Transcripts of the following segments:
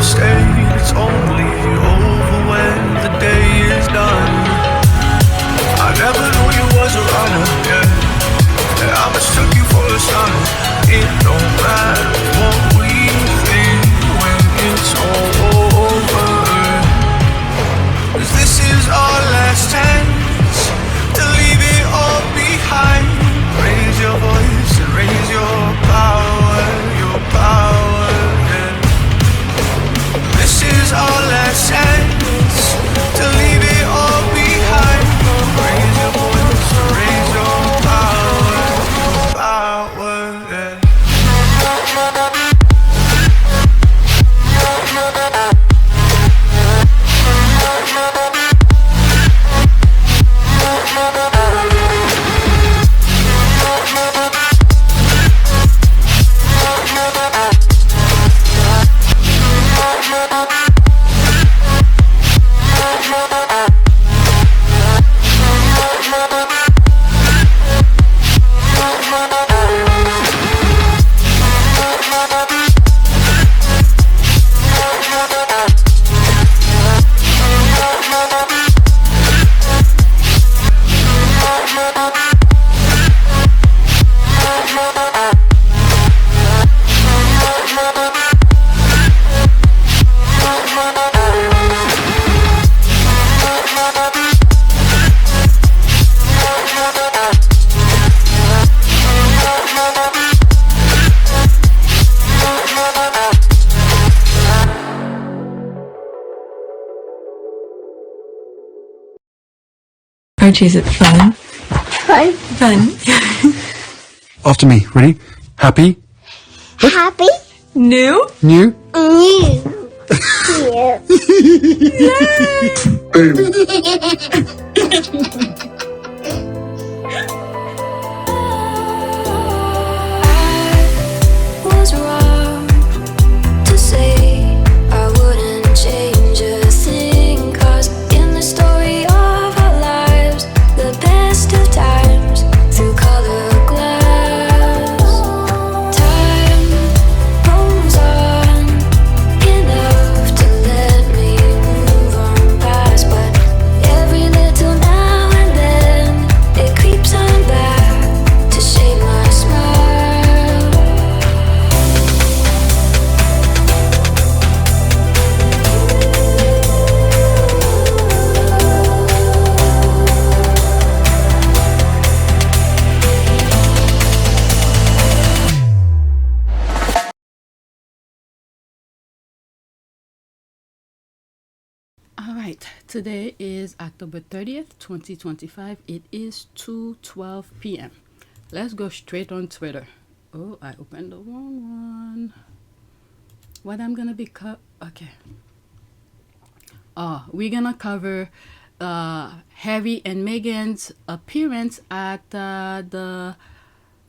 stayed. It's only over when the day is done. I never knew you was a runner, yeah. I mistook you for a son. It don't matter what we think when it's all over. 'Cause this is our last chance to leave it all behind. Raise your voice and raise your power, yeah. This is our last chance to leave it all behind. Raise your voice and raise your power, yeah. Archie, is it fun? Fun. Fun. After me. Ready? Happy? Happy. New? New? New. Was wrong to say I wouldn't change a thing, 'cause in the story of our lives, the best of times through color glass, time moves on enough to let me move on past, but every little now and then it creeps on back to shape my smile. All right, today is October 30th, 2025. It is 2:12 p.m. Let's go straight on Twitter. Oh, I opened the wrong one. What I'm gonna be okay. We're gonna cover Harry and Meghan's appearance at the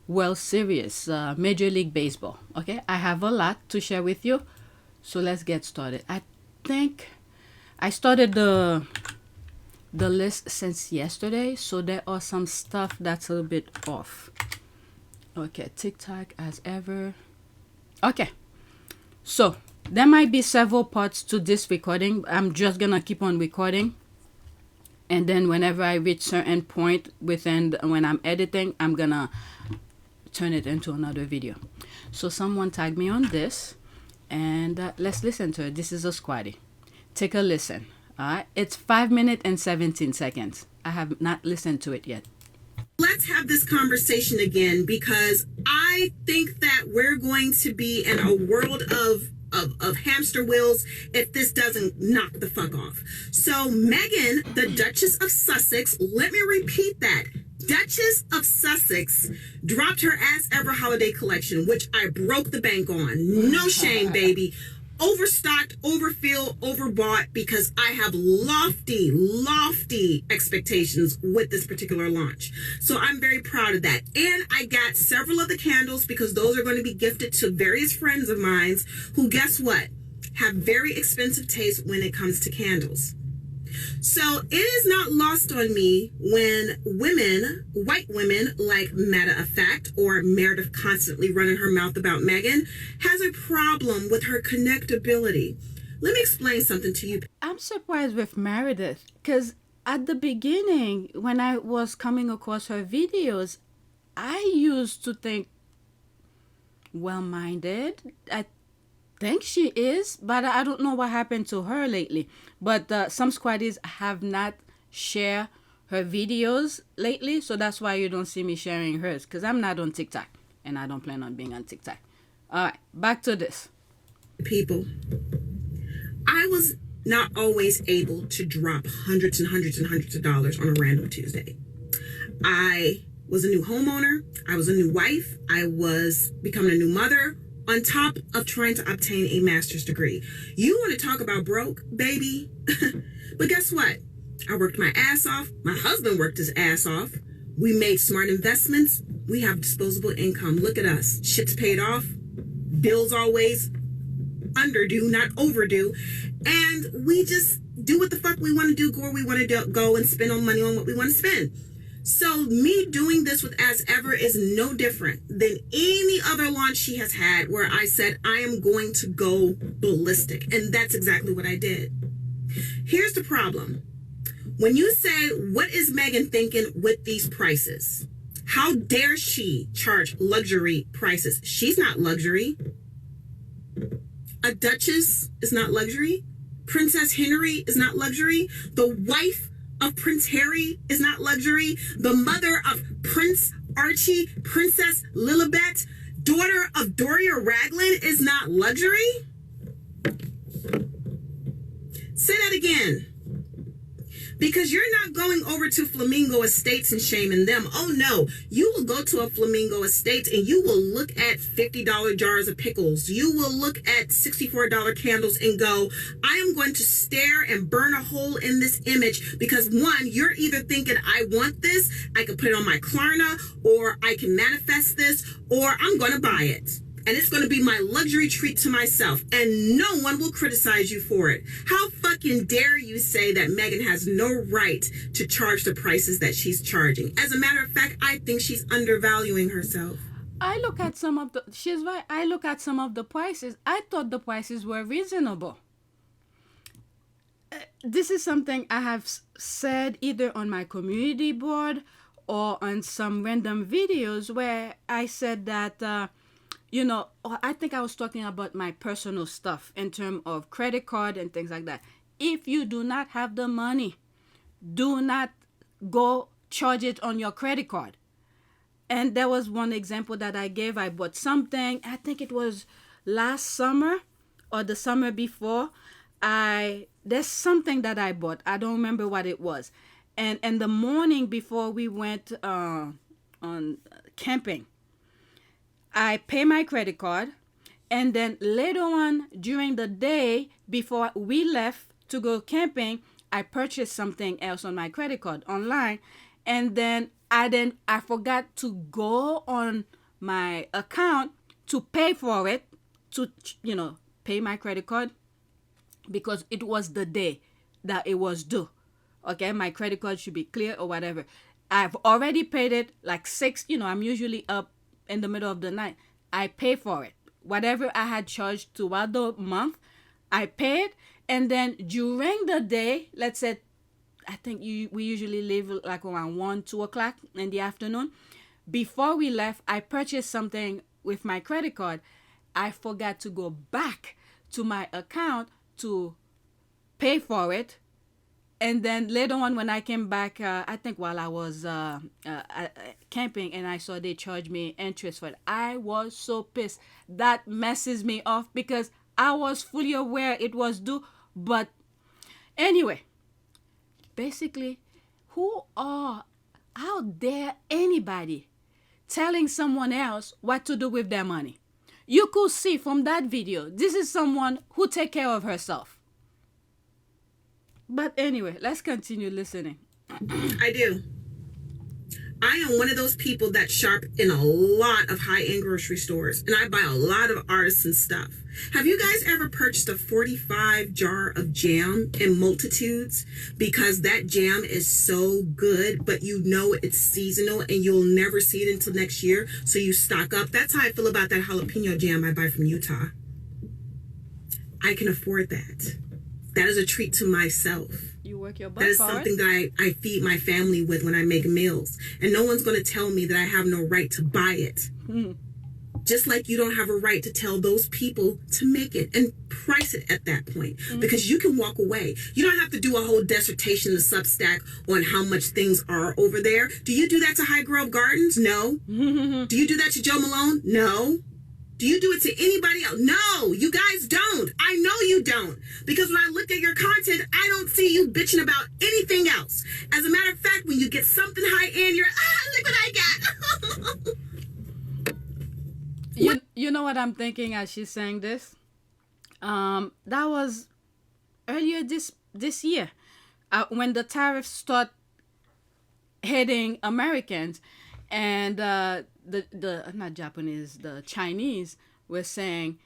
World Series, Major League Baseball. Okay, I have a lot to share with you, so let's get started. I think I started the list since yesterday, so there are some stuff that's a little bit off. Okay, TikTok as ever. Okay, so there might be several parts to this recording. I'm just gonna keep on recording, and then whenever I reach certain point within when I'm editing, I'm gonna turn it into another video. So someone tagged me on this, and let's listen to it. This is a squatty. Take a listen. All right, it's 5 minutes and 17 seconds. I have not listened to it yet. Let's have this conversation again, because I think that we're going to be in a world of hamster wheels if this doesn't knock the fuck off. So Meghan, the Duchess of Sussex, let me repeat that. Duchess of Sussex dropped her As Ever holiday collection, which I broke the bank on. No shame, baby. Overstocked, overfilled, overbought, because I have lofty expectations with this particular launch. So I'm very proud of that. And I got several of the candles, because those are going to be gifted to various friends of mine who, guess what, have very expensive taste when it comes to candles. So it is not lost on me when women, white women like Matter of Fact or Meredith constantly running her mouth about Meghan, has a problem with her connectability. Let me explain something to you. I'm surprised with Meredith because at the beginning, when I was coming across her videos, I used to think well-minded. I think she is, but I don't know what happened to her lately. But some squaddies have not shared her videos lately, so that's why you don't see me sharing hers, because I'm not on TikTok, and I don't plan on being on TikTok. All right, back to this. People, I was not always able to drop hundreds and hundreds and hundreds of dollars on a random Tuesday. I was a new homeowner. I was a new wife. I was becoming a new mother on top of trying to obtain a master's degree. You want to talk about broke, baby? But guess what? I worked my ass off. My husband worked his ass off. We made smart investments. We have disposable income. Look at us. Shit's paid off. Bills always underdue, not overdue. And we just do what the fuck we want to do, go where we want to go, and spend money on what we want to spend. So me doing this with As Ever is no different than any other launch she has had where I said I am going to go ballistic. And that's exactly what I did. Here's the problem. When you say, what is Meghan thinking with these prices? How dare she charge luxury prices? She's not luxury. A duchess is not luxury. Princess Henry is not luxury. The wife of Prince Harry is not luxury. The mother of Prince Archie, Princess Lilibet, daughter of Doria Raglan is not luxury. Say that again. Because you're not going over to Flamingo Estates and shaming them. Oh no, you will go to a Flamingo Estates and you will look at $50 jars of pickles. You will look at $64 candles and go, I am going to stare and burn a hole in this image because one, you're either thinking I want this, I can put it on my Klarna, or I can manifest this, or I'm going to buy it. And it's going to be my luxury treat to myself. And no one will criticize you for it. How fucking dare you say that Meghan has no right to charge the prices that she's charging? As a matter of fact, I think she's undervaluing herself. I look at some of the... She's right. I look at some of the prices. I thought the prices were reasonable. This is something I have said either on my community board or on some random videos where I said that... you know, I think I was talking about my personal stuff in terms of credit card and things like that. If you do not have the money, do not go charge it on your credit card. And there was one example that I gave. I bought something, I think it was last summer or the summer before. There's something that I bought. I don't remember what it was. And the morning before we went on camping, I pay my credit card, and then later on during the day before we left to go camping, I purchased something else on my credit card online, and then I forgot to go on my account to pay for it, to pay my credit card, because it was the day that it was due. Okay, my credit card should be clear or whatever. I've already paid it like 6. I'm usually up in the middle of the night. I pay for it. Whatever I had charged throughout the month, I paid. And then during the day, let's say, I think we usually leave like around 1, 2 o'clock in the afternoon. Before we left, I purchased something with my credit card. I forgot to go back to my account to pay for it. And then later on when I came back, I think while I was camping, and I saw they charged me interest for it, I was so pissed. That messes me off because I was fully aware it was due. But anyway, basically, how dare anybody telling someone else what to do with their money? You could see from that video, this is someone who take care of herself. But anyway, let's continue listening. I do. I am one of those people that shop in a lot of high-end grocery stores, and I buy a lot of artisan stuff. Have you guys ever purchased a 45 jar of jam in multitudes? Because that jam is so good, but you know it's seasonal and you'll never see it until next year, so you stock up. That's how I feel about that jalapeno jam I buy from Utah. I can afford that. That is a treat to myself. You work your butt That is for something it. that I feed my family with when I make meals. And no one's going to tell me that I have no right to buy it. Just like you don't have a right to tell those people to make it and price it at that point. Because you can walk away. You don't have to do a whole dissertation in the Substack on how much things are over there. Do you do that to High Grove Gardens? No. Do you do that to Joe Malone? No. Do you do it to anybody else? No, you guys don't. I know you don't. Because when I look at your content, I don't see you bitching about anything else. As a matter of fact, when you get something high end, you're, look what I got. You know what I'm thinking as she's saying this? That was earlier this year when the tariffs start hitting Americans, and the not Japanese, the Chinese were saying,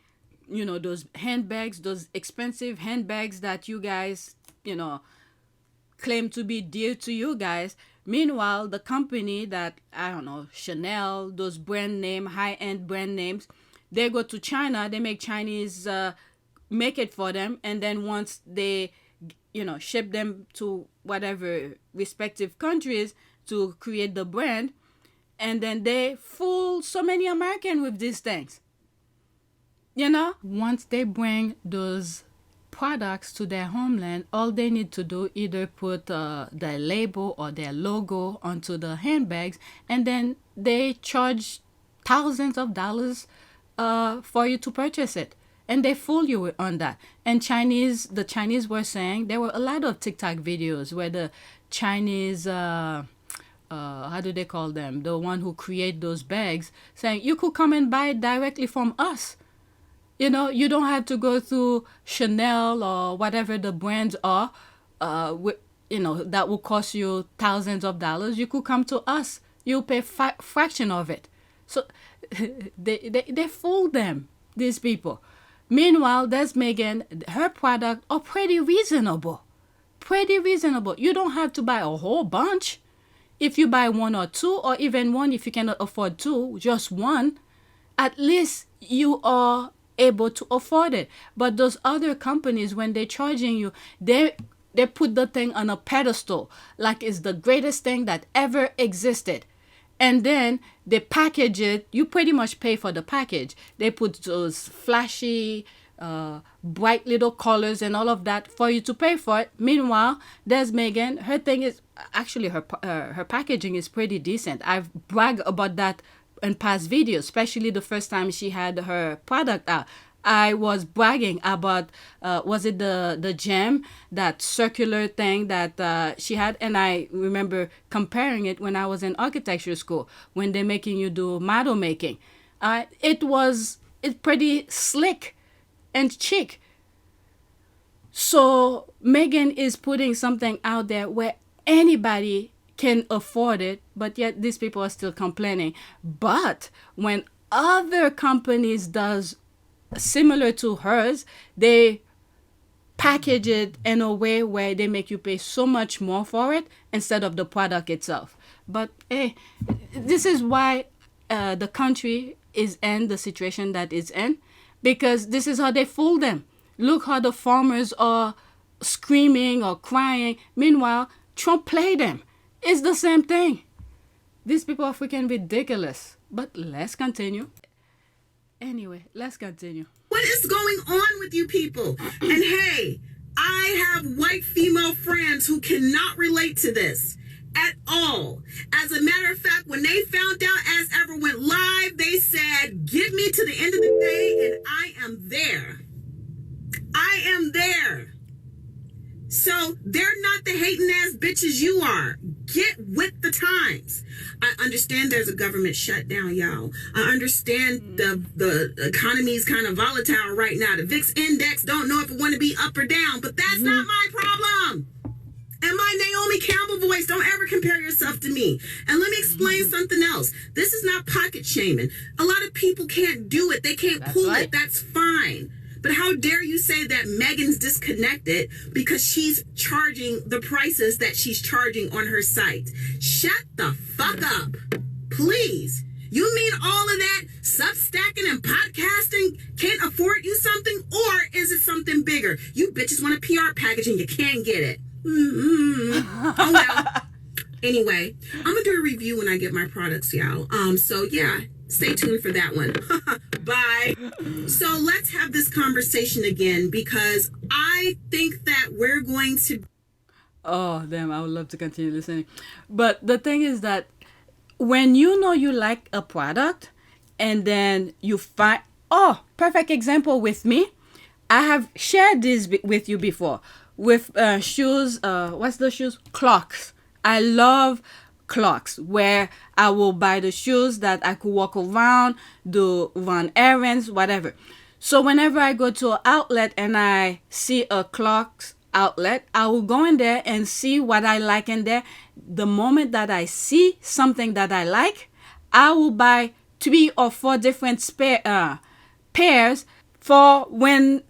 you know, those handbags, those expensive handbags that you guys, you know, claim to be dear to you guys. Meanwhile, the company that, I don't know, Chanel, those brand name, high-end brand names, they go to China, they make Chinese make it for them, and then once they, you know, ship them to whatever respective countries to create the brand, and then they fool so many Americans with these things. You know, once they bring those products to their homeland, all they need to do either put their label or their logo onto the handbags, and then they charge thousands of dollars for you to purchase it, and they fool you on that. And the Chinese were saying there were a lot of TikTok videos where the Chinese how do they call them, the one who create those bags, saying you could come and buy it directly from us. You know, you don't have to go through Chanel or whatever the brands are, you know, that will cost you thousands of dollars. You could come to us. You'll pay fraction of it. So they fool them, these people. Meanwhile, there's Meghan. Her product are pretty reasonable. Pretty reasonable. You don't have to buy a whole bunch. If you buy one or two, or even one, if you cannot afford two, just one, at least you are able to afford it. But those other companies, when they're charging you, they put the thing on a pedestal like it's the greatest thing that ever existed. And then they package it. You pretty much pay for the package. They put those flashy, bright little colors and all of that for you to pay for it. Meanwhile, there's Meghan. Her thing is, actually, her packaging is pretty decent. I've bragged about that in past videos, especially the first time she had her product out. I was bragging about, was it the gem, that circular thing that she had? And I remember comparing it when I was in architecture school, when they're making you do model making. It's pretty slick and chic. So Meghan is putting something out there where anybody can afford it, but yet these people are still complaining. But when other companies does similar to hers, they package it in a way where they make you pay so much more for it instead of the product itself. But hey, this is why the country is in the situation that it's in, because this is how they fool them. Look how the farmers are screaming or crying. Meanwhile, Trump played them. It's the same thing. These people are freaking ridiculous. But let's continue. Anyway, let's continue. What is going on with you people? And hey, I have white female friends who cannot relate to this at all. As a matter of fact, when they found out As Ever went live, they said, give me to the end of the day and I am there. I am there. So they're not the hating ass bitches you are. Get with the times. I understand there's a government shutdown, y'all. I understand the economy's kind of volatile right now. The VIX index don't know if it want to be up or down, but that's not my problem. And my Naomi Campbell voice, don't ever compare yourself to me. And let me explain something else. This is not pocket shaming. A lot of people can't do it. They can't pull it. That's fine. But how dare you say that Meghan's disconnected because she's charging the prices that she's charging on her site? Shut the fuck up. Please. You mean all of that substacking and podcasting can't afford you something? Or is it something bigger? You bitches want a PR package and you can't get it. Oh well. Anyway, I'm gonna do a review when I get my products, y'all. So yeah, stay tuned for that one. Bye. So let's have this conversation again because I think that we're going to. Oh, damn, I would love to continue listening. But the thing is that when you know you like a product and then you find, oh, perfect example with me. I have shared this with you before with shoes. What's the shoes? Clocks. I love clocks where I will buy the shoes that I could walk around, run errands, whatever. So whenever I go to an outlet and I see a clocks outlet, I will go in there and see what I like in there. The moment that I see something that I like, I will buy 3 or 4 different pairs for when,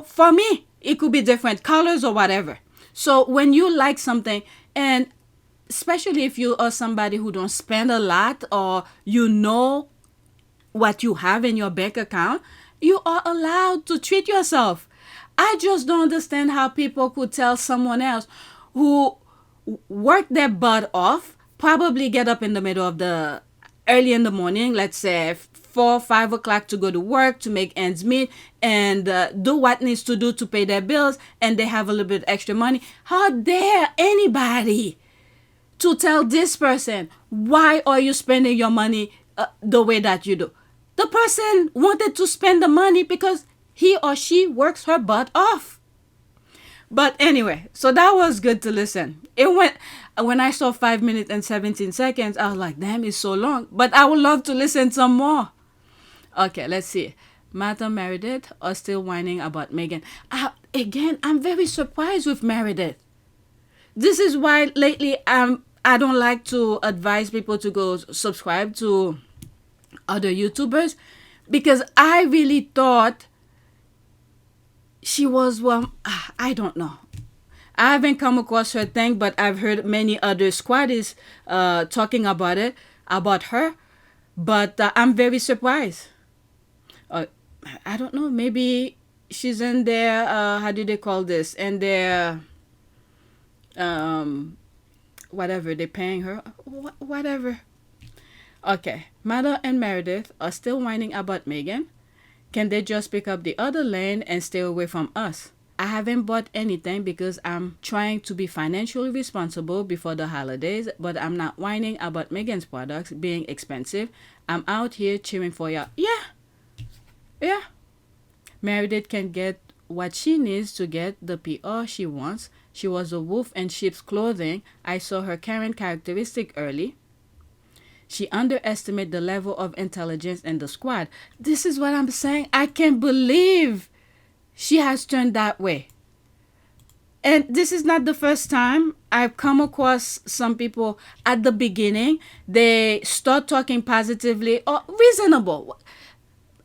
for me, it could be different colors or whatever. So when you like something, and especially if you are somebody who don't spend a lot or you know what you have in your bank account, you are allowed to treat yourself. I just don't understand how people could tell someone else who work their butt off, probably get up in the middle of early in the morning, let's say 4 or 5 o'clock to go to work to make ends meet and do what needs to do to pay their bills, and they have a little bit extra money. How dare anybody to tell this person, why are you spending your money the way that you do? The person wanted to spend the money because he or she works her butt off. But anyway, so that was good to listen. It went, when I saw 5 minutes and 17 seconds, I was like, damn, it's so long. But I would love to listen some more. Okay, let's see. Martha Meredith are still whining about Meghan. Again, I'm very surprised with Meredith. This is why lately I don't like to advise people to go subscribe to other YouTubers, because I really thought she was, well, I don't know. I haven't come across her thing, but I've heard many other squaddies talking about it, about her. But I'm very surprised. I don't know. Maybe she's in their, how do they call this? In their, whatever, they're paying her. Whatever. Okay. Mother and Meredith are still whining about Meghan. Can they just pick up the other lane and stay away from us? I haven't bought anything because I'm trying to be financially responsible before the holidays, but I'm not whining about Meghan's products being expensive. I'm out here cheering for y'all. Yeah. Meredith can get what she needs to get the PR she wants. She was a wolf in sheep's clothing. I saw her Karen characteristic early. She underestimated the level of intelligence in the squad. This is what I'm saying. I can't believe she has turned that way. And this is not the first time I've come across some people at the beginning. They start talking positively or reasonable.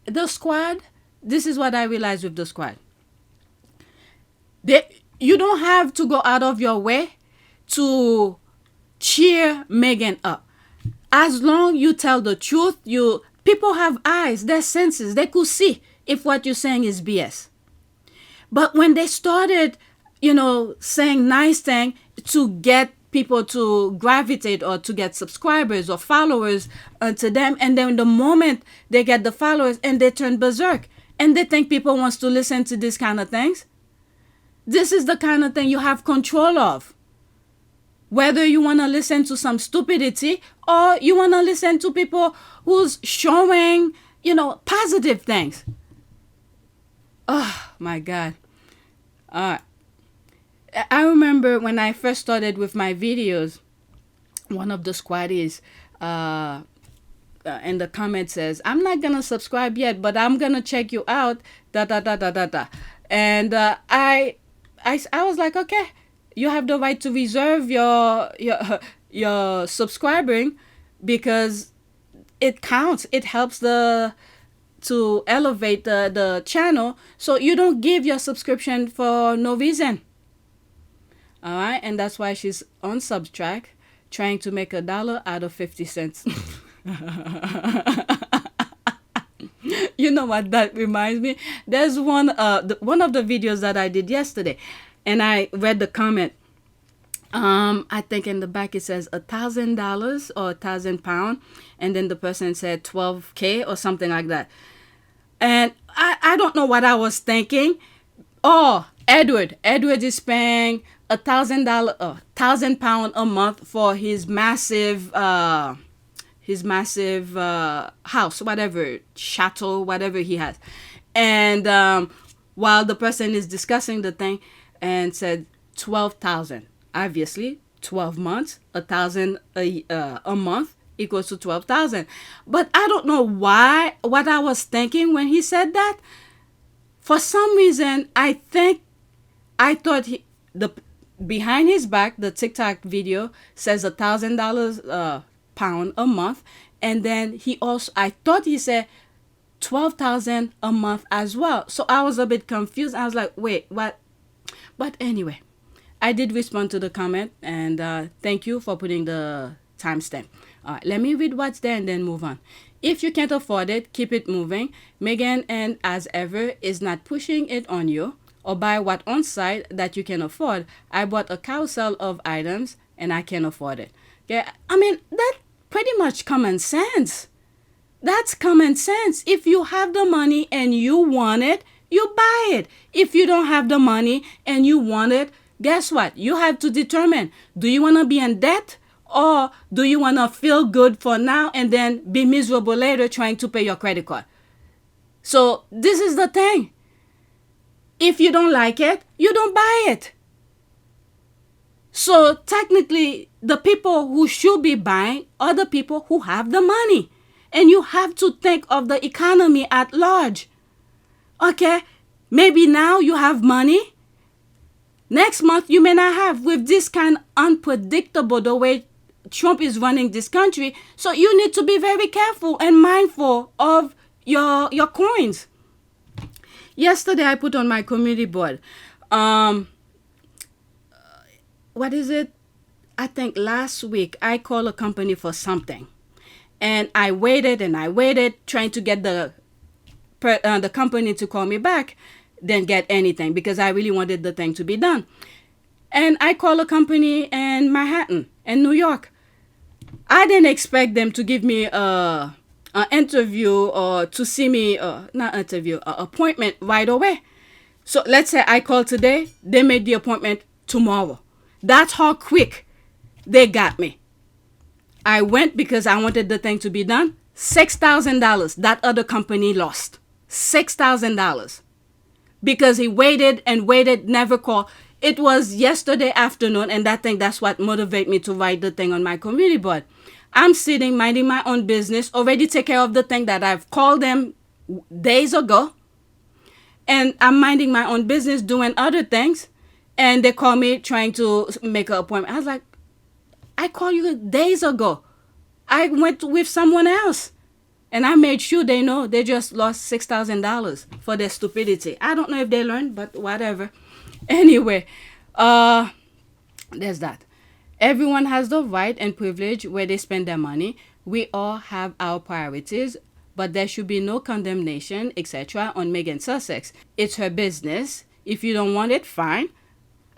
The squad, this is what I realized with the squad. You don't have to go out of your way to cheer Meghan up. As long you tell the truth, people have eyes, their senses, they could see if what you're saying is BS. But when they started, saying nice things to get people to gravitate or to get subscribers or followers to them, and then the moment they get the followers and they turn berserk and they think people wants to listen to these kind of things, this is the kind of thing you have control of. Whether you want to listen to some stupidity or you want to listen to people who's showing, positive things. Oh, my God. I remember when I first started with my videos, one of the squaddies in the comment says, I'm not going to subscribe yet, but I'm going to check you out, And I was like, okay. You have the right to reserve your subscribing because it counts. It helps to elevate the channel. So you don't give your subscription for no reason. All right. And that's why she's on Subtract trying to make $1 out of 50 cents. You know what that reminds me? There's one of the videos that I did yesterday, and I read the comment. I think in the back it says $1,000 or £1,000, and then the person said 12K or something like that. And I don't know what I was thinking. Oh, Edward is paying £1,000 a month for his massive house, whatever, chateau, whatever he has. And while the person is discussing the thing, and said 12,000. Obviously, 12 months, 1,000 a month equals to 12,000. But I don't know what I was thinking when he said that. For some reason, I thought behind his back, the TikTok video says $1,000 pound a month, and then I thought he said 12,000 a month as well. So I was a bit confused. I was like, wait, what? But anyway, I did respond to the comment, and thank you for putting the timestamp. All right, let me read what's there and then move on. If you can't afford it, keep it moving. Meghan, and as ever, is not pushing it on you or buy what on site that you can afford. I bought a carousel of items and I can't afford it. Okay, I mean, that's pretty much common sense. That's common sense. If you have the money and you want it, you buy it. If you don't have the money and you want it, guess what? You have to determine, do you want to be in debt, or do you want to feel good for now and then be miserable later trying to pay your credit card? So this is the thing. If you don't like it, you don't buy it. So technically, the people who should be buying are the people who have the money. And you have to think of the economy at large. Okay, maybe now you have money. Next month you may not have, with this kind of unpredictable, the way Trump is running this country. So you need to be very careful and mindful of your coins. Yesterday I put on my community board, what is it? I think last week I called a company for something. And I waited, trying to get the company to call me back, didn't get anything because I really wanted the thing to be done. And I called a company in Manhattan, in New York. I didn't expect them to give me an interview or to see me, appointment right away. So let's say I called today, they made the appointment tomorrow. That's how quick they got me. I went because I wanted the thing to be done. $6,000 that other company lost. $6,000. Because he waited and waited, never called. It was yesterday afternoon, and that's what motivated me to write the thing on my community board. I'm sitting, minding my own business, already take care of the thing that I've called them days ago. And I'm minding my own business, doing other things. And they call me trying to make an appointment. I was like, I called you days ago. I went with someone else. And I made sure they know they just lost $6,000 for their stupidity. I don't know if they learned, but whatever. Anyway, there's that. Everyone has the right and privilege where they spend their money. We all have our priorities, but there should be no condemnation, etc. on Meghan Sussex. It's her business. If you don't want it, fine.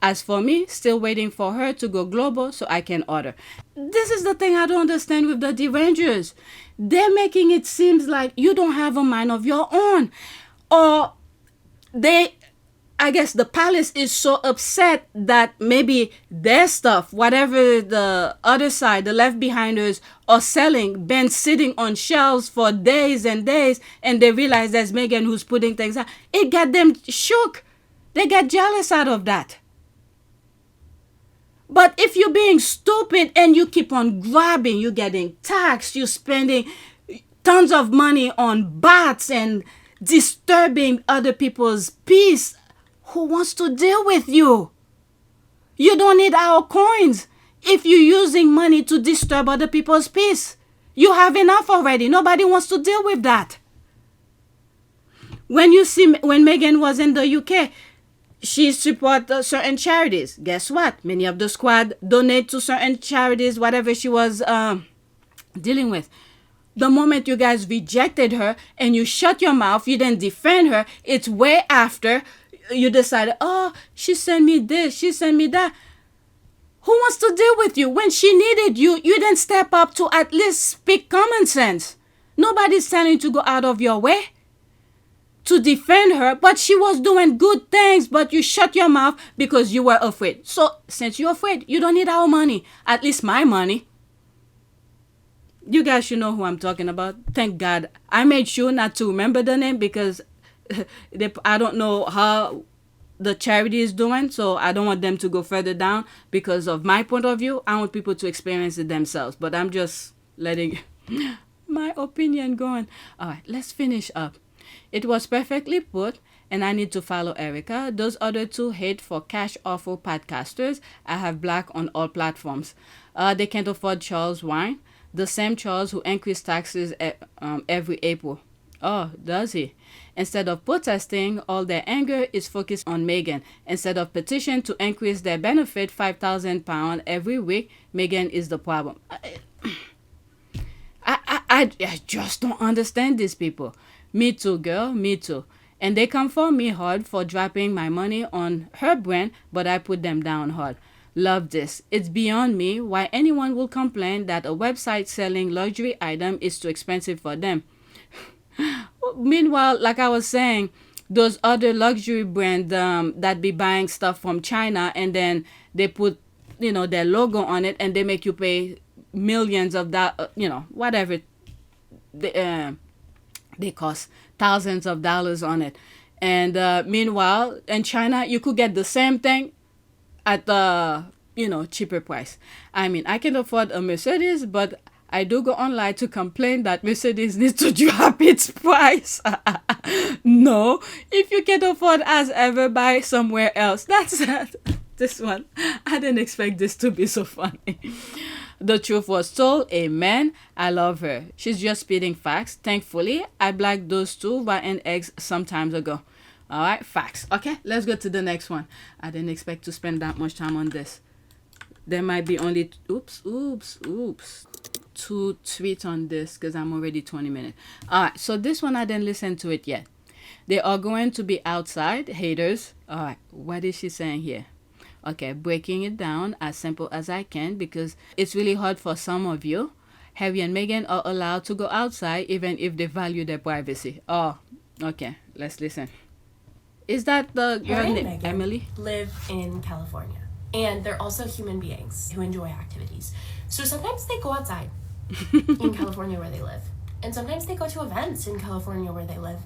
As for me, still waiting for her to go global so I can order. This is the thing I don't understand with the derangers. They're making it seem like you don't have a mind of your own. Or I guess the palace is so upset that maybe their stuff, whatever the other side, the left behinders are selling, been sitting on shelves for days and days, and they realize there's Meghan who's putting things out. It got them shook. They got jealous out of that. But if you're being stupid and you keep on grabbing, you're getting taxed, you're spending tons of money on bots and disturbing other people's peace, who wants to deal with you? You don't need our coins if you're using money to disturb other people's peace. You have enough already. Nobody wants to deal with that. When Meghan was in the UK, she supported certain charities. Guess what? Many of the squad donate to certain charities, whatever she was dealing with. The moment you guys rejected her and you shut your mouth, you didn't defend her, it's way after you decided, oh, she sent me this, she sent me that. Who wants to deal with you? When she needed you, you didn't step up to at least speak common sense. Nobody's telling you to go out of your way to defend her, but she was doing good things, but you shut your mouth because you were afraid. So since you're afraid, you don't need our money, at least my money. You guys should know who I'm talking about. Thank God. I made sure not to remember the name because I don't know how the charity is doing, so I don't want them to go further down because of my point of view. I want people to experience it themselves, but I'm just letting my opinion go on. All right, let's finish up. It was perfectly put, and I need to follow Erica. Those other two hate for cash offer podcasters. I have black on all platforms. They can't afford Charles wine. The same Charles who increased taxes every April. Oh, does he? Instead of protesting, all their anger is focused on Meghan. Instead of petition to increase their benefit £5,000 every week, Meghan is the problem. I just don't understand these people. Me too, girl, me too. And they come for me hard for dropping my money on her brand, but I put them down hard. Love this. It's beyond me why anyone will complain that a website selling luxury item is too expensive for them. Meanwhile, like I was saying, those other luxury brands that be buying stuff from China and then they put, their logo on it and they make you pay millions of that, whatever they cost thousands of dollars on it. And meanwhile, in China, you could get the same thing at the cheaper price. I mean, I can afford a Mercedes, but I do go online to complain that Mercedes needs to drop its price. No, if you can afford as ever, buy somewhere else. That's it. This one, I didn't expect this to be so funny. The truth was told. Amen. I love her. She's just spitting facts. Thankfully, I blacked those two rotten eggs some time ago. All right, facts. Okay, let's go to the next one. I didn't expect to spend that much time on this. There might be only, oops, 2 tweets on this because I'm already 20 minutes. All right, so this one, I didn't listen to it yet. They are going to be outside, haters. All right, what is she saying here? Okay, breaking it down as simple as I can because it's really hard for some of you. Harry and Meghan are allowed to go outside even if they value their privacy. Oh, okay, let's listen. Is that the girl named Emily? Live in California, and they're also human beings who enjoy activities. So sometimes they go outside in California where they live, and sometimes they go to events in California where they live,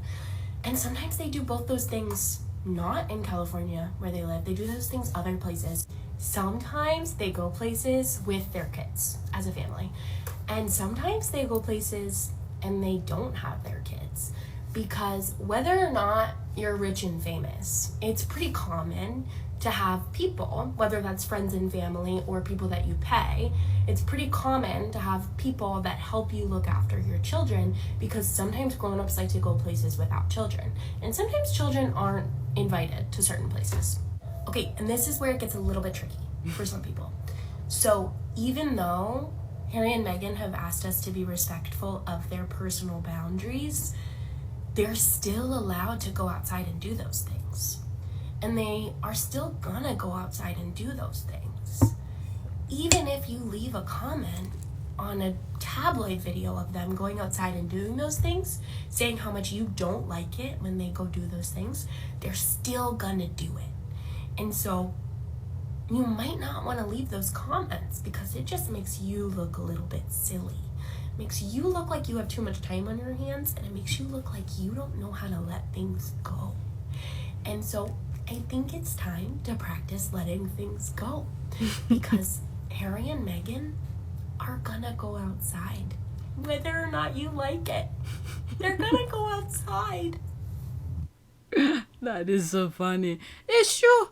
and sometimes they do both those things not in California where they live. They do those things other places. Sometimes they go places with their kids as a family, and sometimes they go places and they don't have their kids. Because whether or not you're rich and famous, it's pretty common to have people, whether that's friends and family or people that you pay, it's pretty common to have people that help you look after your children, because sometimes grown-ups like to go places without children. And sometimes children aren't invited to certain places. Okay, and this is where it gets a little bit tricky for some people. So even though Harry and Meghan have asked us to be respectful of their personal boundaries, they're still allowed to go outside and do those things. And they are still gonna go outside and do those things. Even if you leave a comment on a tabloid video of them going outside and doing those things, saying how much you don't like it when they go do those things, they're still gonna do it. And so you might not wanna leave those comments because it just makes you look a little bit silly. Makes you look like you have too much time on your hands, and it makes you look like you don't know how to let things go. And so I think it's time to practice letting things go, because Harry and Meghan are gonna go outside whether or not you like it. They're gonna go outside. That is so funny. It's true.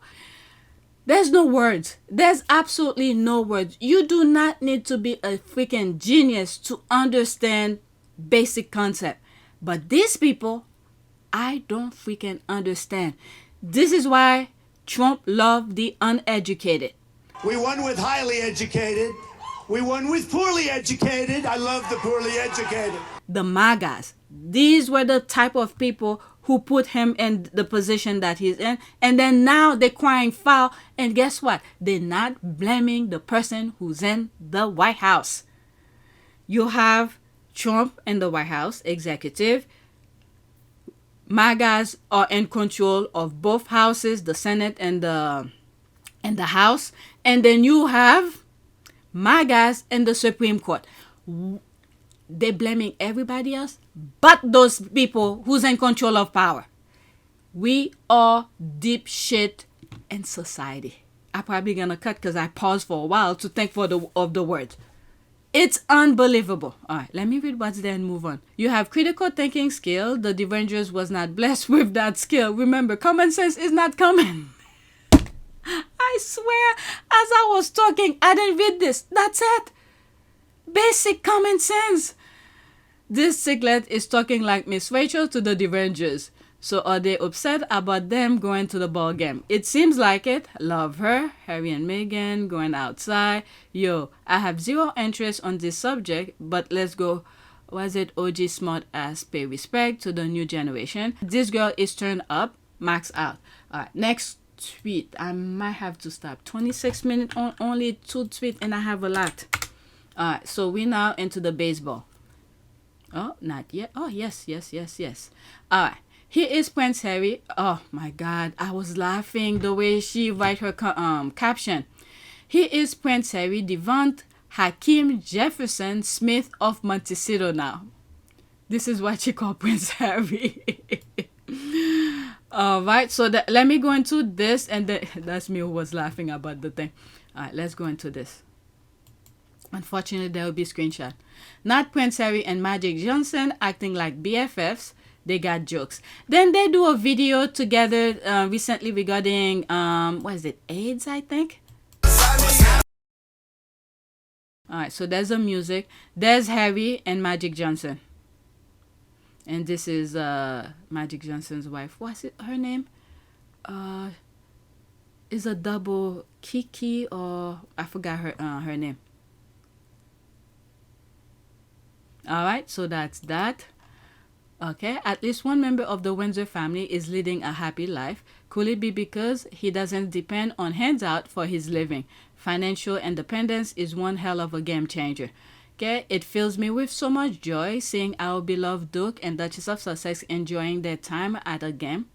There's no words. There's absolutely no words. You do not need to be a freaking genius to understand basic concept. But these people, I don't freaking understand. This is why Trump loved the uneducated. We won with highly educated. We won with poorly educated. I love the poorly educated. The MAGAs. These were the type of people who put him in the position that he's in. And then now they're crying foul. And guess what? They're not blaming the person who's in the White House. You have Trump in the White House, executive. MAGAs are in control of both houses, the Senate and the House. And then you have MAGAs in the Supreme Court. They're blaming everybody else but those people who's in control of power. We are deep shit in society. I'm probably gonna cut because I paused for a while to think of the words. It's unbelievable. All right, let me read what's there and move on. You have critical thinking skill. The Devengers was not blessed with that skill. Remember, common sense is not common. I swear, as I was talking, I didn't read this. That's it. Basic common sense. This Siglet is talking like Miss Rachel to the Devengers. So are they upset about them going to the ball game? It seems like it. Love her. Harry and Meghan going outside. Yo, I have zero interest on this subject, but let's go. Was it OG smart ass pay respect to the new generation? This girl is turned up. Max out. All right, next tweet. I might have to stop. 26 minutes on only 2 tweets and I have a lot. All right, so we now into the baseball. Oh, not yet. Oh, yes. All right. Here is Prince Harry. Oh my God, I was laughing the way she write her caption. Here is Prince Harry, Devonte, Hakeem, Jefferson, Smith of Montecito now. This is what she called Prince Harry. All right, so let me go into this, and that's me who was laughing about the thing. All right, let's go into this. Unfortunately, there will be screenshot. Not Prince Harry and Magic Johnson acting like BFFs. They got jokes. Then they do a video together recently regarding, what is it, AIDS, I think? Alright, so there's the music. There's Harry and Magic Johnson. And this is Magic Johnson's wife. What's it, her name? Is a double Kiki or I forgot her name. Alright, so that's that. Okay, at least one member of the Windsor family is leading a happy life. Could it be because he doesn't depend on handout for his living? Financial independence is one hell of a game changer. Okay, it fills me with so much joy seeing our beloved Duke and Duchess of Sussex enjoying their time at the game.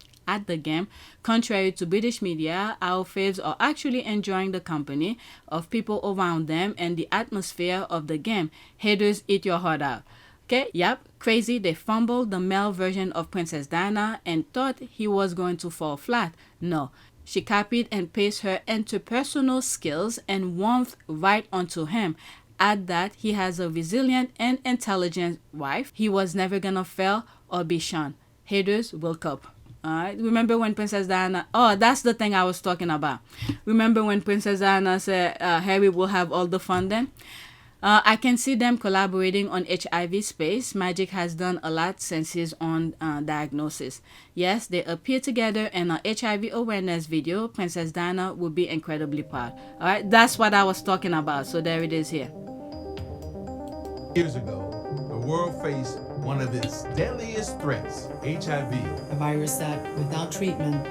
Contrary to British media, our faves are actually enjoying the company of people around them and the atmosphere of the game. Haters, eat your heart out. Okay, yep, crazy. They fumbled the male version of Princess Diana and thought he was going to fall flat. No, she copied and pasted her interpersonal skills and warmth right onto him. Add that he has a resilient and intelligent wife. He was never gonna fail or be shunned. Haters will cope. Alright, remember when Princess Diana, oh, that's the thing I was talking about. Remember when Princess Diana said Harry will have all the fun then? I can see them collaborating on HIV space. Magic has done a lot since his own diagnosis. Yes, they appear together in an HIV awareness video. Princess Diana will be incredibly proud. All right, that's what I was talking about. So there it is here. Years ago, the world faced one of its deadliest threats, HIV. A virus that, without treatment,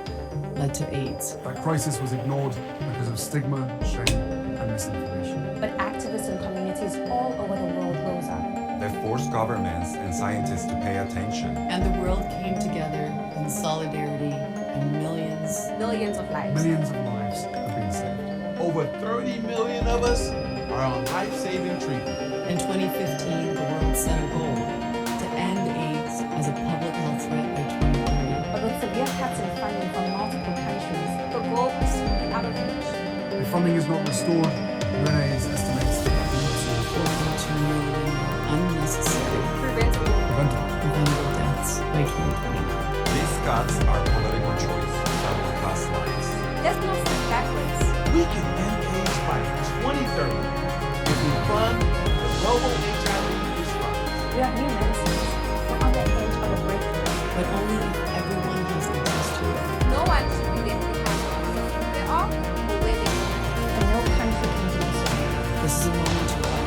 led to AIDS. That crisis was ignored because of stigma, shame, and misinformation. But activists and communities all over the world rose up. They forced governments and scientists to pay attention. And the world came together in solidarity, and millions of lives. Millions of lives have been saved. Over 30 million of us are on life-saving treatment. In 2015, the world set a goal to end AIDS as a public health threat by 2030. But with severe cuts in funding from multiple countries, the goal was soon out of reach. If funding is not restored, UNAIDS estimates that 4.2 million unnecessary preventable deaths by 2029. These cuts are political choice that will cost lives. There's no step backwards. We can end AIDS by 2030 if we fund the global HIV response. We have new medicines. We're on the edge of a breakthrough. But only if everyone has access to it. No one should be left behind. They are waiting. And no country can do so. This is a moment to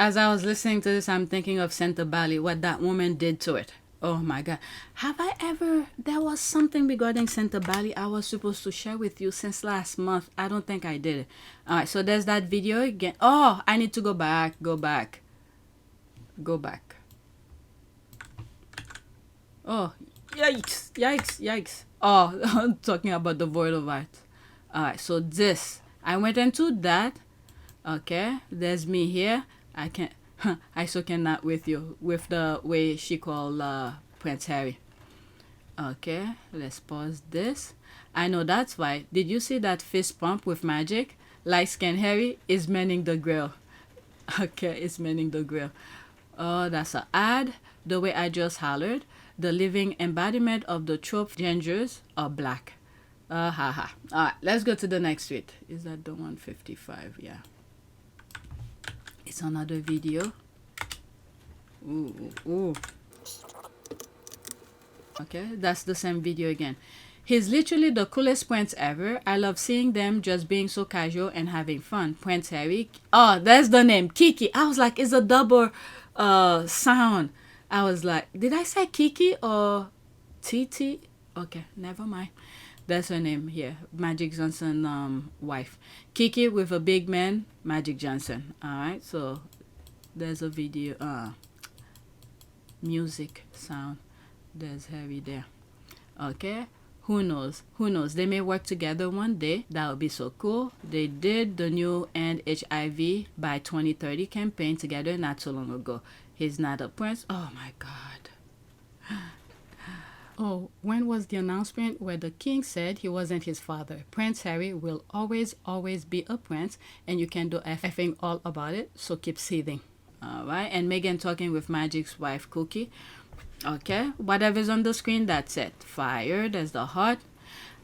As I was listening to this, I'm thinking of Santa Bali, what that woman did to it. Oh my God. Have I ever... There was something regarding Santa Bali I was supposed to share with you since last month. I don't think I did it. Alright, so there's that video again. Oh, I need to go back. Go back. Oh, yikes. Oh, I'm talking about the void of art. Alright, so this. I went into that. Okay, there's me here. I can't... I so cannot with you with the way she called Prince Harry. Okay, let's pause this. I know that's why. Did you see that fist pump with magic? Light skin Harry is mending the grill. Okay, it's mending the grill. Oh, that's an ad. The way I just hollered. The living embodiment of the trope gingers are black. Haha. Alright, let's go to the next tweet. Is that the 155? Yeah. It's another video. Ooh. Okay, that's the same video again. He's literally the coolest prince ever. I love seeing them just being so casual and having fun. Prince Harry. Oh, that's the name. Kiki. I was like, it's a double sound. I was like, did I say Kiki or TT? Okay, never mind. That's her name here. Magic Johnson wife. Kiki with a big man, Magic Johnson. Alright, so there's a video music sound. There's Harry there. Okay. Who knows? They may work together one day. That would be so cool. They did the new End HIV by 2030 campaign together not so long ago. He's not a prince. Oh my God. Oh, when was the announcement where the king said he wasn't his father? Prince Harry will always be a prince, and you can do effing all about it, so keep seething. Alright, and Meghan talking with Magic's wife, Cookie. Okay, whatever's on the screen, that's it. Fire, there's the heart.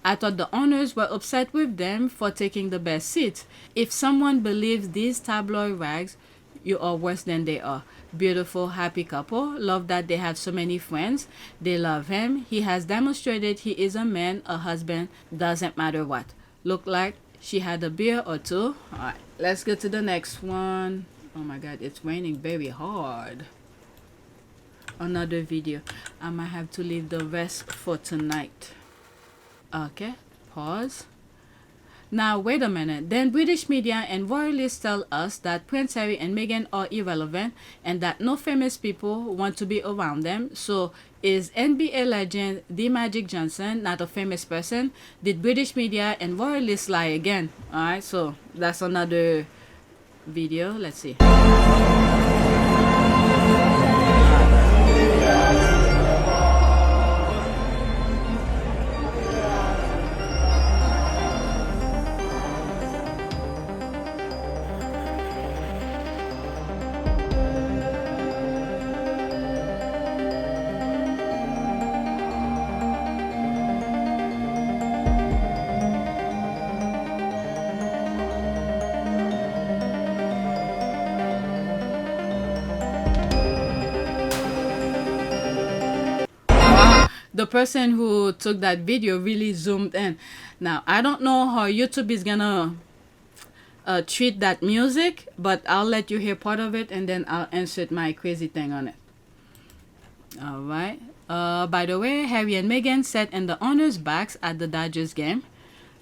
I thought the owners were upset with them for taking the best seats. If someone believes these tabloid rags, you are worse than they are. Beautiful, happy couple. Love that they have so many friends. They love him. He has demonstrated he is a man, a husband, doesn't matter what. Look like she had a beer or two. Alright, let's go to the next one. Oh my God, it's raining very hard. Another video. I might have to leave the rest for tonight. Okay, pause. Now, wait a minute. Then British media and royalists tell us that Prince Harry and Meghan are irrelevant and that no famous people want to be around them. So, is NBA legend The Magic Johnson not a famous person? Did British media and royalists lie again? Alright, so that's another video. Let's see. The person who took that video really zoomed in. Now, I don't know how YouTube is gonna treat that music, but I'll let you hear part of it and then I'll insert my crazy thing on it. Alright. By the way, Harry and Meghan sat in the owners' backs at the Dodgers game.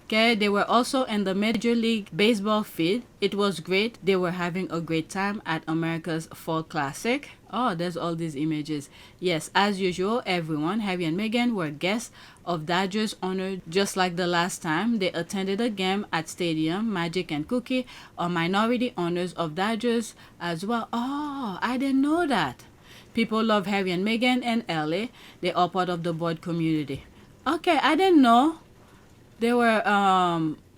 Okay, they were also in the Major League Baseball feed. It was great. They were having a great time at America's Fall Classic. Oh, there's all these images. Yes, as usual, everyone, Harry and Meghan, were guests of Dodgers owner just like the last time they attended a game at Stadium. Magic and Cookie are minority owners of Dodgers as well. Oh, I didn't know that. People love Harry and Meghan in LA. They are part of the board community. Okay, I didn't know. They were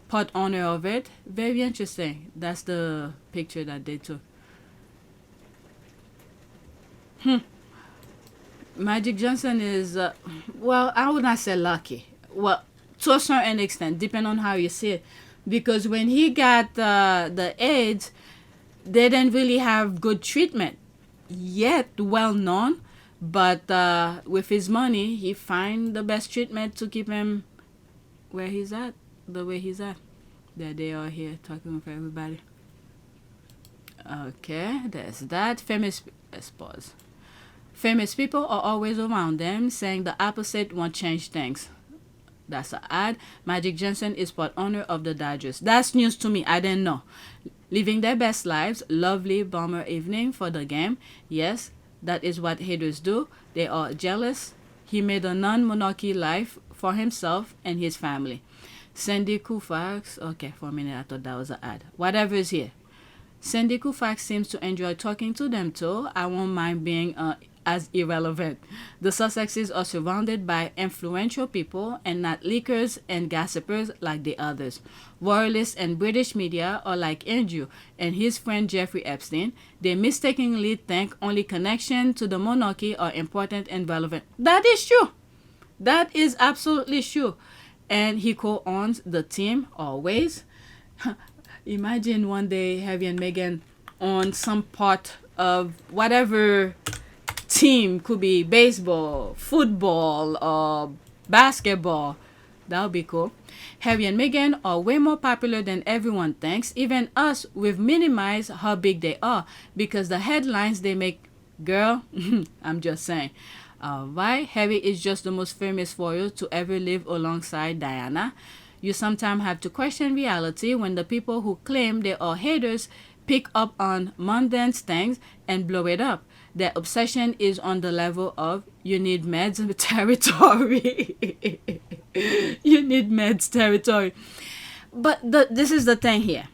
part owner of it. Very interesting. That's the picture that they took. Magic Johnson is, well, I would not say lucky. Well, to a certain extent, depending on how you see it. Because when he got the AIDS, they didn't really have good treatment. Yet, well known. But with his money, he find the best treatment to keep him where he's at, the way he's at. There they are here talking with everybody. Okay, there's that. Let's pause. Famous people are always around them, saying the opposite won't change things. That's an ad. Magic Johnson is part owner of the Dodgers. That's news to me. I didn't know. Living their best lives. Lovely bomber evening for the game. Yes, that is what haters do. They are jealous. He made a non-monarchy life for himself and his family. Sandy Koufax. Okay, for a minute I thought that was an ad. Whatever is here. Sandy Koufax seems to enjoy talking to them too. I won't mind being as irrelevant. The Sussexes are surrounded by influential people and not leakers and gossipers like the others. Royalists and British media are like Andrew and his friend Jeffrey Epstein. They mistakenly think only connection to the monarchy are important and relevant. That is true. That is absolutely true. And he co-owns the team always. Imagine one day Harry and Meghan on some part of whatever team, could be baseball, football, or basketball. That would be cool. Harry and Meghan are way more popular than everyone thinks. Even us, we've minimized how big they are because the headlines they make. Girl, I'm just saying. Alright, Harry is just the most famous royal to ever live alongside Diana. You sometimes have to question reality when the people who claim they are haters pick up on mundane things and blow it up. Their obsession is on the level of you need meds territory. You need meds territory. But this is the thing here.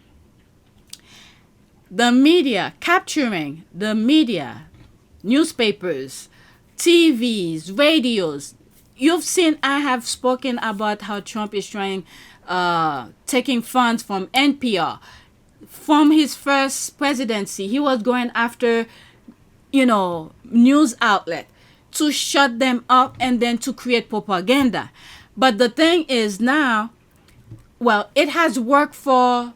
The media, capturing the media, newspapers, TVs, radios. You've seen I have spoken about how Trump is trying, taking funds from NPR. From his first presidency, he was going after, news outlet to shut them up and then to create propaganda. But the thing is now, well, it has worked for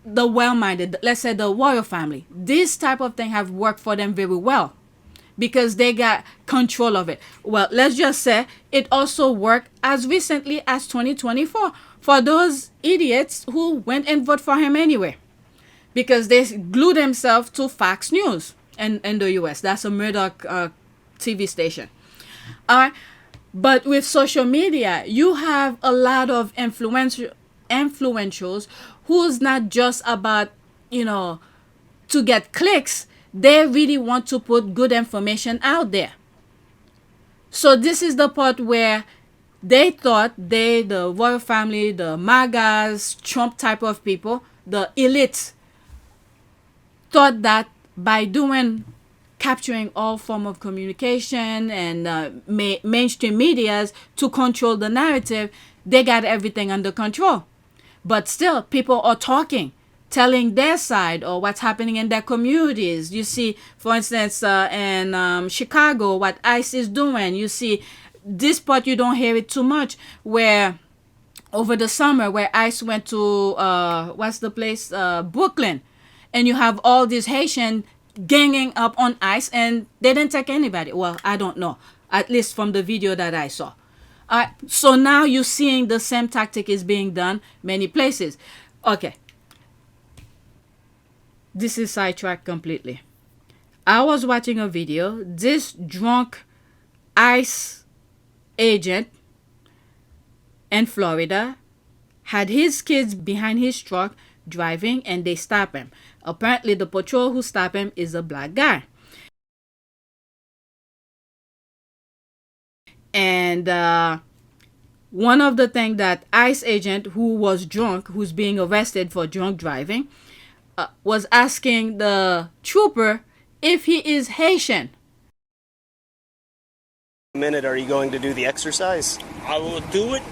the well-minded, let's say the royal family. This type of thing have worked for them very well because they got control of it. Well, let's just say it also worked as recently as 2024 for those idiots who went and voted for him anyway because they glued themselves to Fox News in the US. That's a Murdoch TV station. All right. But with social media, you have a lot of influentials who's not just about, to get clicks. They really want to put good information out there. So this is the part where they thought the royal family, the MAGAs, Trump type of people, the elites, thought that by capturing all form of communication and mainstream medias to control the narrative, they got everything under control. But still, people are talking, telling their side or what's happening in their communities. You see, for instance, in Chicago, what ICE is doing. You see, this part you don't hear it too much, where over the summer, where ICE went to, what's the place? Brooklyn. And you have all these Haitian ganging up on ICE and they didn't take anybody. Well, I don't know. At least from the video that I saw. So now you're seeing the same tactic is being done many places. Okay. This is sidetracked completely. I was watching a video. This drunk ICE agent in Florida had his kids behind his truck driving and they stopped him. Apparently the patrol who stopped him is a black guy. And one of the things that ICE agent who was drunk, who's being arrested for drunk driving, was asking the trooper if he is Haitian. Minute, are you going to do the exercise? I will do it.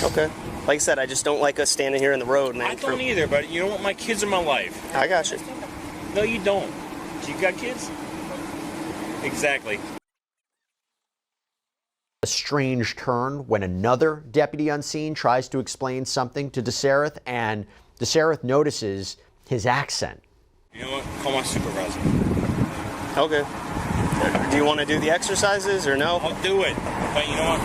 Okay. Like I said, I just don't like us standing here in the road. I don't either, but you know what? My kids are my life. I got you. No, you don't. You got kids? Exactly. A strange turn when another deputy on scene tries to explain something to DeSareth, and DeSareth notices his accent. You know what? Call my supervisor. Okay. Do you want to do the exercises or no? I'll do it. But you know what?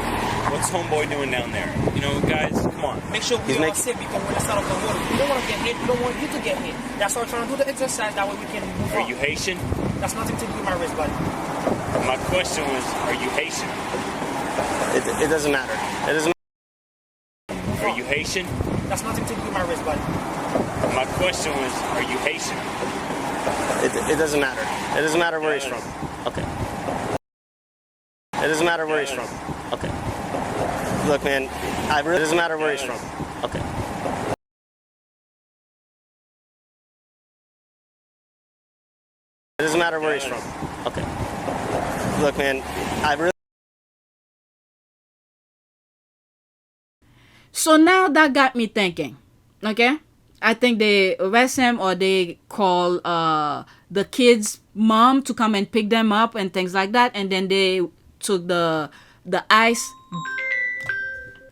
What's homeboy doing down there? You know, guys, come on. Make sure we all sit because we're inside of the water. We don't want to get hit. We don't want you to get hit. That's why we're trying to do the exercise. That way we can move on. Are you Haitian? That's nothing to do with my wrist, buddy. My question was, are you Haitian? It doesn't matter. It doesn't. Are you Haitian? That's nothing to do with my wrist, buddy. My question was, are you Haitian? It doesn't matter. It doesn't matter where he's from. Okay. It doesn't matter where he's from. Okay. Look, man, it doesn't matter where he's from. Okay. It doesn't matter where he's from. Okay. Look, man, So now that got me thinking, okay? I think they arrest him or they call the kid's mom to come and pick them up and things like that. And then they took the ice.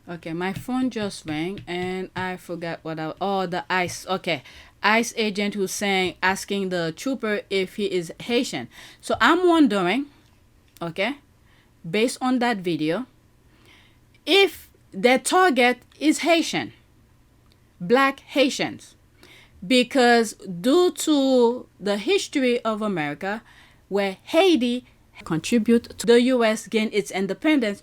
Okay, my phone just rang and I forgot the ICE. Okay, ICE agent who's asking the trooper if he is Haitian. So I'm wondering, okay, based on that video, if their target is Haitian, black Haitians, because due to the history of America, where Haiti contribute to the U.S. gain its independence.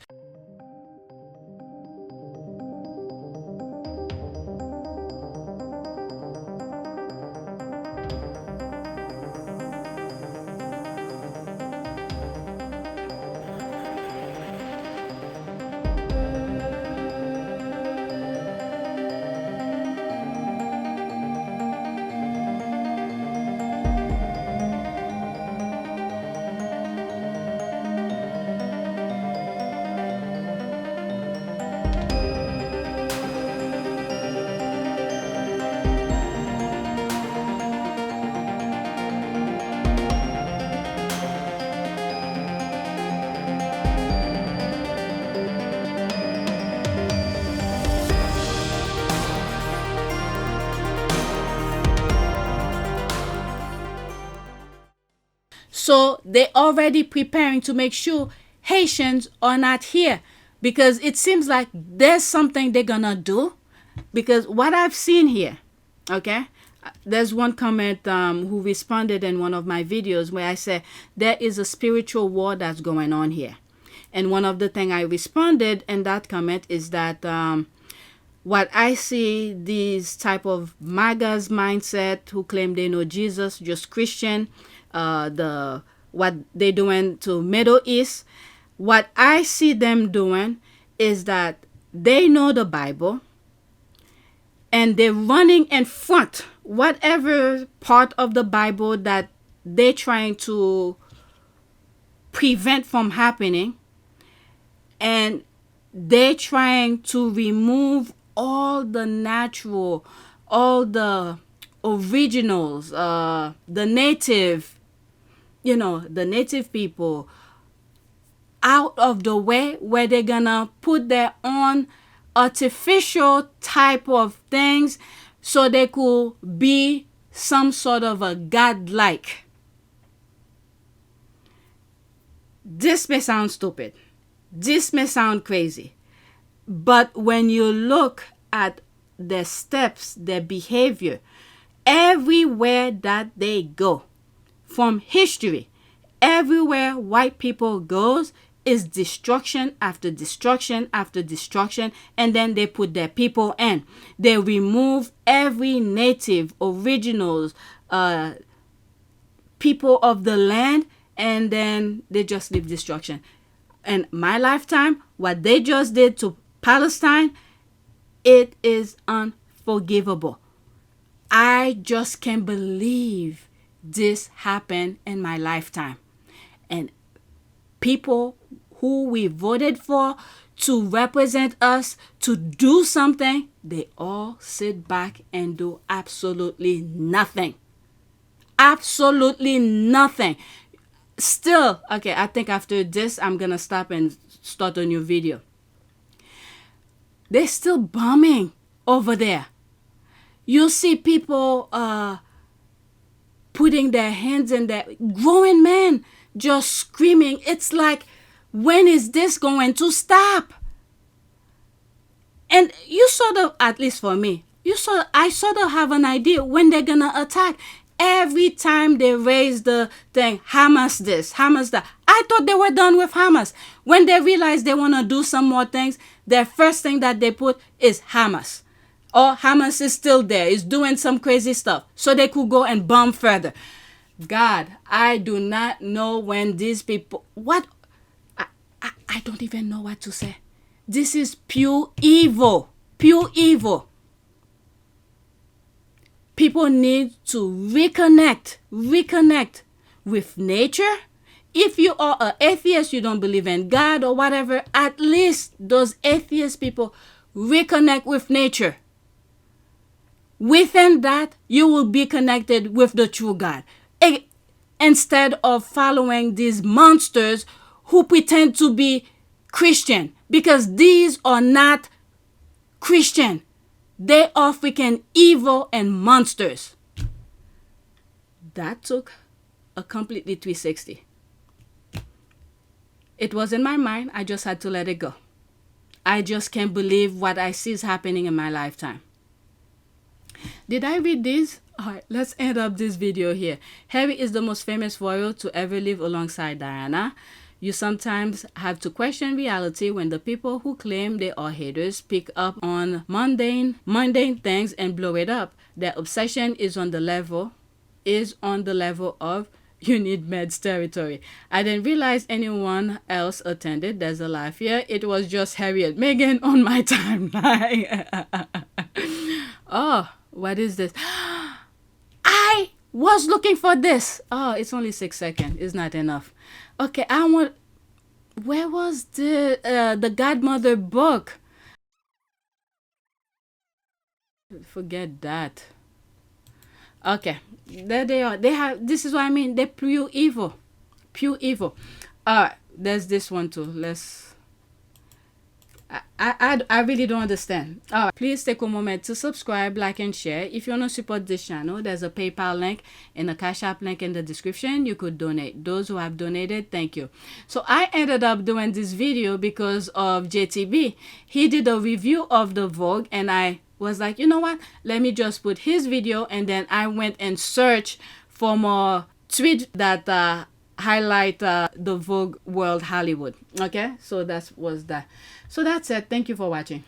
So they already preparing to make sure Haitians are not here, because it seems like there's something they're gonna do. Because what I've seen here, okay, there's one comment who responded in one of my videos where I said there is a spiritual war that's going on here. And one of the things I responded in that comment is that what I see, these type of MAGA's mindset who claim they know Jesus, just Christian, what they doing to Middle East, what I see them doing is that they know the Bible and they're running in front whatever part of the Bible that they're trying to prevent from happening, and they're trying to remove all the natural, all the originals, the native, the native people out of the way, where they're gonna put their own artificial type of things so they could be some sort of a godlike. This may sound stupid. This may sound crazy. But when you look at their steps, their behavior, everywhere that they go, from history, everywhere white people goes is destruction after destruction after destruction, and then they put their people in. They remove every native, originals, people of the land, and then they just leave destruction. In my lifetime, what they just did to Palestine, it is unforgivable. I just can't believe this happened in my lifetime. And people who we voted for to represent us, to do something, they all sit back and do absolutely nothing. Absolutely nothing. Still, okay, I think after this, I'm going to stop and start a new video. They're still bombing over there. You see people putting their hands in their grown men just screaming. It's like, when is this going to stop? And you sort of, at least for me, I sort of have an idea when they're gonna attack. Every time they raise the thing, Hamas this, Hamas that. I thought they were done with Hamas. When they realize they want to do some more things, their first thing that they put is Hamas. Or Hamas is still there, is doing some crazy stuff. So they could go and bomb further. God, I do not know when these people... What? I don't even know what to say. This is pure evil. Pure evil. People need to reconnect with nature. If you are an atheist, you don't believe in God or whatever, at least those atheist people reconnect with nature. Within that, you will be connected with the true God. Instead of following these monsters who pretend to be Christian, because these are not Christian. They are freaking evil and monsters. That took a completely 360. It was in my mind. I just had to let it go. I just can't believe what I see is happening in my lifetime. Did I read this? Alright, let's end up this video here. Harry is the most famous royal to ever live alongside Diana. You sometimes have to question reality when the people who claim they are haters pick up on mundane things and blow it up. Their obsession is on the level of you need meds territory. I didn't realize anyone else attended. There's a laugh here. It was just Harry and Meghan on my timeline. Oh, what is this? I was looking for this. Oh, it's only 6 seconds. It's not enough. Okay, where was the Godmother book? Forget that. Okay, there they are. This is what I mean. They're pure evil. Pure evil. There's this one too. I really don't understand. Please take a moment to subscribe, like, and share. If you want to support this channel, there's a PayPal link and a Cash App link in the description. You could donate. Those who have donated, thank you. So I ended up doing this video because of JTB. He did a review of the Vogue, and I was like, you know what? Let me just put his video, and then I went and searched for more tweets that highlight the Vogue World Hollywood. Okay, so that was that. So that's it. Thank you for watching.